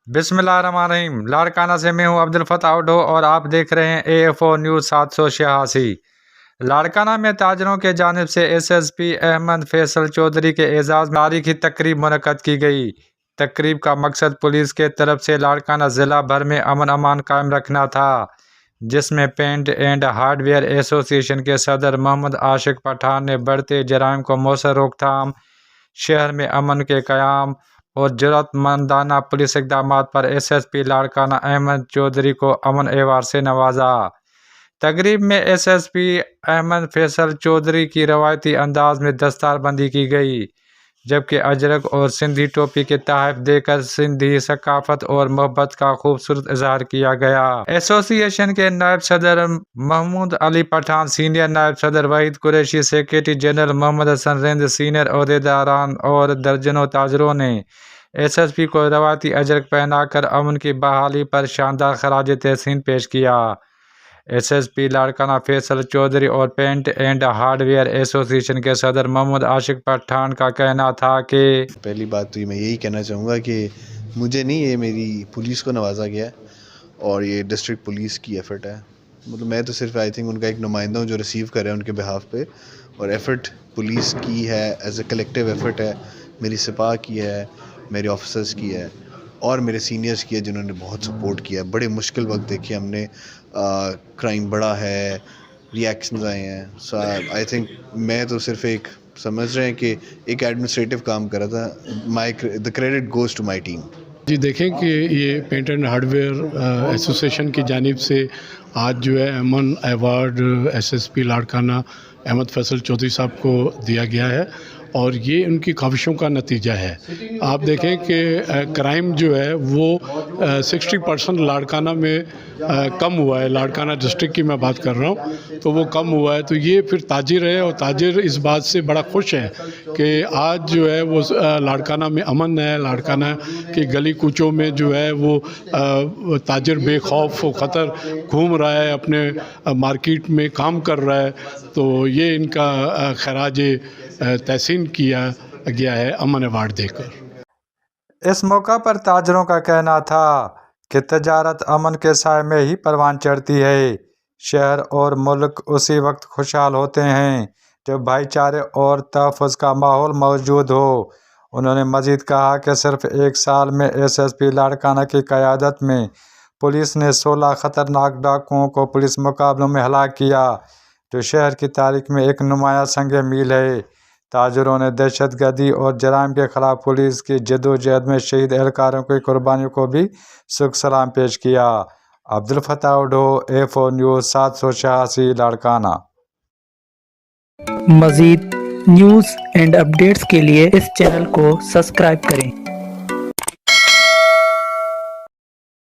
बिस्मिल्लाहिर्रहमानिर्रहीम। लाड़काना से मैं हूं अब्दुल फताह उडो और आप देख रहे हैं AFO न्यूज़ 786। लाड़काना में ताजरों के जानिब से SSP अहमद फैसल चौधरी के एजाज़ में तारीखी तकरीब मुनक्कद की गई। तकरीब का मकसद पुलिस के तरफ से लाड़काना ज़िला भर में अमन अमान कायम रखना था, जिसमें पेंट एंड हार्डवेयर एसोसिएशन के सदर मोहम्मद आशिक पठान ने बढ़ते जराइम को मौसर रोकथाम, शहर में अमन के क़याम और ज़रूरतमंदाना पुलिस इक़दामात पर SSP लाड़काना अहमद चौधरी को अमन एवार्ड से नवाजा। तकरीब में SSP अहमद फैसल चौधरी की रवायती अंदाज में दस्तारबंदी की गई, जबकि अजरक और सिंधी टोपी के तहफ़ देकर सिंधी सकाफ़त और मोहब्बत का खूबसूरत इजहार किया गया। एसोसिएशन के नायब सदर महमूद अली पठान, सीनियर नायब सदर Waheed Qureshi, secretary general Mohammad Hasan Rind, senior ओहदेदारान और दर्जनों ताजरों ने SSP को रवायती अजरक पहनाकर अमन की बहाली पर शानदार खराज तहसीन पेश किया। SSP लाड़काना फैसल चौधरी और पेंट एंड हार्डवेयर एसोसिएशन के सदर मोहम्मद आशिक पठान का कहना था कि पहली बात तो मैं यही कहना चाहूँगा कि मुझे नहीं, ये मेरी पुलिस को नवाजा गया है और ये डिस्ट्रिक्ट पुलिस की एफ़र्ट है। मतलब मैं तो सिर्फ आई थिंक उनका एक नुमाइंदा हूँ जो रिसीव कर रहे हैं उनके बिहाफ पे, और एफ़र्ट पुलिस की है, एज ए कलेक्टिव एफ़र्ट है, मेरी सिपाह की है, मेरे ऑफिसर्स की है और मेरे सीनियर्स की है जिन्होंने बहुत सपोर्ट किया। बड़े मुश्किल वक्त देखे हमने, क्राइम बढ़ा है, रिएक्शंस आए हैं। सो आई थिंक मैं तो सिर्फ एक समझ रहे हैं कि एक एडमिनिस्ट्रेटिव काम कर रहा था। The credit goes to my team. जी देखें कि ये पेंट एंड हार्डवेयर एसोसिएशन की जानिब से आज जो है अमन अवार्ड SSP लाड़काना अहमद फैसल चौधरी साहब को दिया गया है और ये उनकी ख्वाहिशों का नतीजा है। आप देखें कि क्राइम जो है वो 60% लाड़काना में कम हुआ है। लाड़काना डिस्ट्रिक्ट की मैं बात कर रहा हूँ, तो वो कम हुआ है। तो ये फिर ताजिर है और ताजिर इस बात से बड़ा खुश है कि आज जो है वो लाड़काना में अमन है। लाड़काना की गली कूचों में जो है वो ताजिर बेखौफ ख़तर घूम रहा है, अपने मार्केट में काम कर रहा है। तो ये इनका खराज तहसीन किया गया है अमन अवार्ड देकर। इस मौका पर ताजरों का कहना था कि तजारत अमन के साए में ही परवान चढ़ती है। शहर और मुल्क उसी वक्त खुशहाल होते हैं जब भाईचारे और तहफ़्फ़ुज़ का माहौल मौजूद हो। उन्होंने मज़ीद कहा कि सिर्फ एक साल में SSP लाड़काना की क़यादत में पुलिस ने 16 ख़तरनाक डाकुओं को पुलिस मुकाबलों में हलाक किया, जो शहर की तारीख में एक नुमाया संग मील है। ताजरों ने दहशतगर्दी और जराइम के ख़िलाफ़ पुलिस की जदोजहद में शहीद एहलकारों की कुर्बानियों को भी शुक्र सलाम पेश किया। Abdul Fatah Udo, AFO news 786 Larkana. मज़ीद न्यूज़ एंड अपडेट्स के लिए इस चैनल को सब्सक्राइब करें।